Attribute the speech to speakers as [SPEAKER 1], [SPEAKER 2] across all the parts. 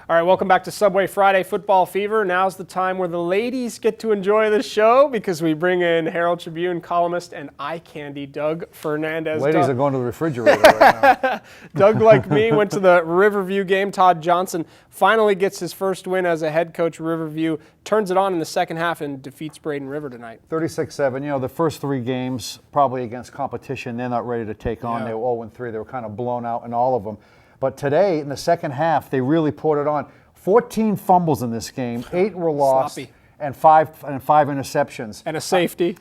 [SPEAKER 1] All right, welcome back to Subway Friday Football Fever. Now's the time where the ladies get to enjoy the show because we bring in Herald-Tribune columnist and eye candy Doug Fernandez.
[SPEAKER 2] Ladies are going to the refrigerator right now.
[SPEAKER 1] Doug, like me, went to the Riverview game. Todd Johnson finally gets his first win as a head coach. Riverview turns it on in the second half and defeats Braden River tonight.
[SPEAKER 2] 36-7. You know, the first three games probably against competition they're not ready to take on.
[SPEAKER 1] Yeah.
[SPEAKER 2] They were 0-3. They were kind of blown out in all of them. But today, in the second half, they really poured it on. 14 fumbles in this game, 8 were lost,
[SPEAKER 1] Sloppy.
[SPEAKER 2] and five interceptions.
[SPEAKER 1] And a safety.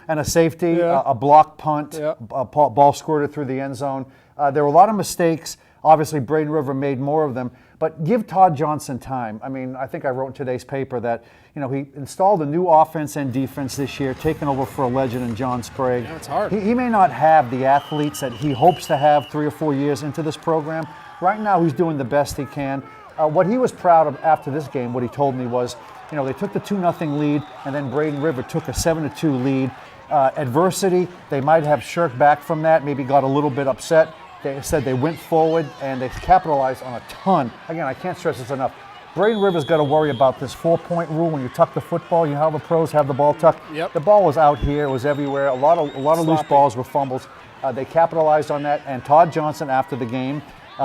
[SPEAKER 2] A block punt,
[SPEAKER 1] Yeah.
[SPEAKER 2] a ball squirted through the end zone. There were a lot of mistakes. Obviously, Braden River made more of them. But give Todd Johnson time. I mean, I think I wrote in today's paper that, you know, he installed a new offense and defense this year, taking over for a legend in John Sprague.
[SPEAKER 1] Yeah, it's hard.
[SPEAKER 2] He may not have the athletes that he hopes to have 3 or 4 years into this program. Right now, he's doing the best he can. What he was proud of after this game, what he told me was, you know, they took the 2-0 lead, and then Braden River took a 7-2 lead. Adversity, they might have shirked back from that, maybe got a little bit upset. They said they went forward, and they capitalized on a ton. Again, I can't stress this enough. Braden River's got to worry about this 4-point rule when you tuck the football. You know how the pros have the ball tucked?
[SPEAKER 1] Yep.
[SPEAKER 2] The ball was out here, it was everywhere. A lot of loose
[SPEAKER 1] Sloppy.
[SPEAKER 2] balls were fumbles. They capitalized on that, and Todd Johnson after the game,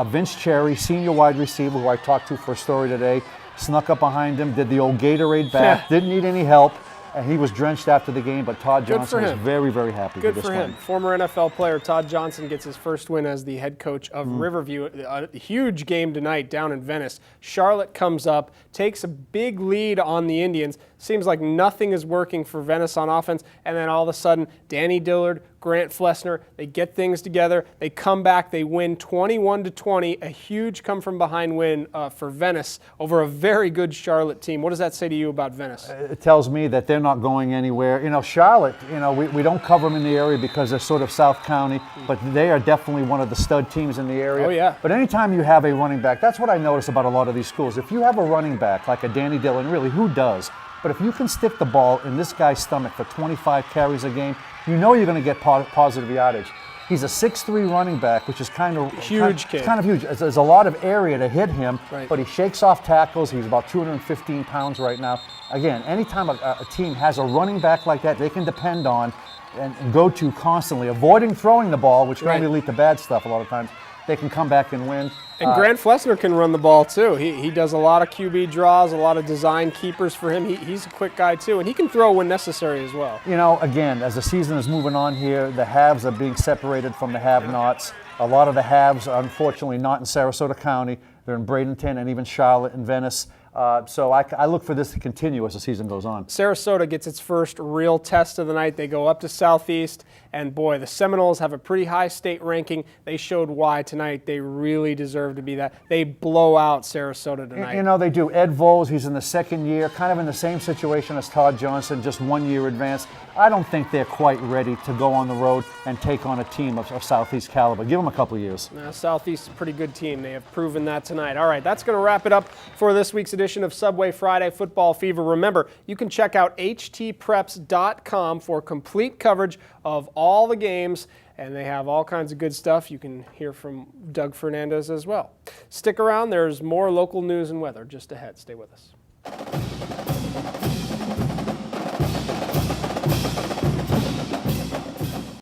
[SPEAKER 2] Vince Cherry, senior wide receiver who I talked to for a story today, snuck up behind him, did the old Gatorade bath, didn't need any help, and he was drenched after the game, but Todd Johnson was very, very happy with this
[SPEAKER 1] Good for him.
[SPEAKER 2] win.
[SPEAKER 1] Former NFL player Todd Johnson gets his first win as the head coach of Riverview. A huge game tonight down in Venice. Charlotte comes up, takes a big lead on the Indians. Seems like nothing is working for Venice on offense, and then all of a sudden, Danny Dillard, Grant Flessner, they get things together. They come back. They win 21-20. A huge come-from-behind win for Venice over a very good Charlotte team. What does that say to you about Venice?
[SPEAKER 2] It tells me that they're not going anywhere. You know, Charlotte, you know, we don't cover them in the area because they're sort of South County, but they are definitely one of the stud teams in the area.
[SPEAKER 1] Oh, yeah.
[SPEAKER 2] But anytime you have a running back, that's what I notice about a lot of these schools. If you have a running back like a Danny Dillon, really, who does? But if you can stick the ball in this guy's stomach for 25 carries a game, you know you're going to get positive yardage. He's a 6'3" running back, which is kind of
[SPEAKER 1] huge.
[SPEAKER 2] Kind of huge. There's a lot of area to hit him,
[SPEAKER 1] right.
[SPEAKER 2] But he shakes off tackles. He's about 215 pounds right now. Again, anytime a team has a running back like that, they can depend on and go to constantly, avoiding throwing the ball, which can only lead to bad stuff a lot of times. They can come back and win.
[SPEAKER 1] And Grant Flessner can run the ball, too. He does a lot of QB draws, a lot of design keepers for him. He's a quick guy, too, and he can throw when necessary as well.
[SPEAKER 2] You know, again, as the season is moving on here, the haves are being separated from the have-nots. A lot of the haves are unfortunately not in Sarasota County. They're in Bradenton and even Charlotte and Venice. So I look for this to continue as the season goes on.
[SPEAKER 1] Sarasota gets its first real test of the night. They go up to Southeast, and boy, the Seminoles have a pretty high state ranking. They showed why tonight. They really deserve to be that. They blow out Sarasota tonight.
[SPEAKER 2] You know, they do. Ed Voles, he's in the second year, kind of in the same situation as Todd Johnson, just 1 year advanced. I don't think they're quite ready to go on the road and take on a team of Southeast caliber. Give them a couple of years.
[SPEAKER 1] Southeast is a pretty good team. They have proven that tonight. All right, that's going to wrap it up for this week's edition of Subway Friday Football Fever. Remember, you can check out htpreps.com for complete coverage of all the games, and they have all kinds of good stuff. You can hear from Doug Fernandez as well. Stick around. There's more local news and weather just ahead. Stay with us.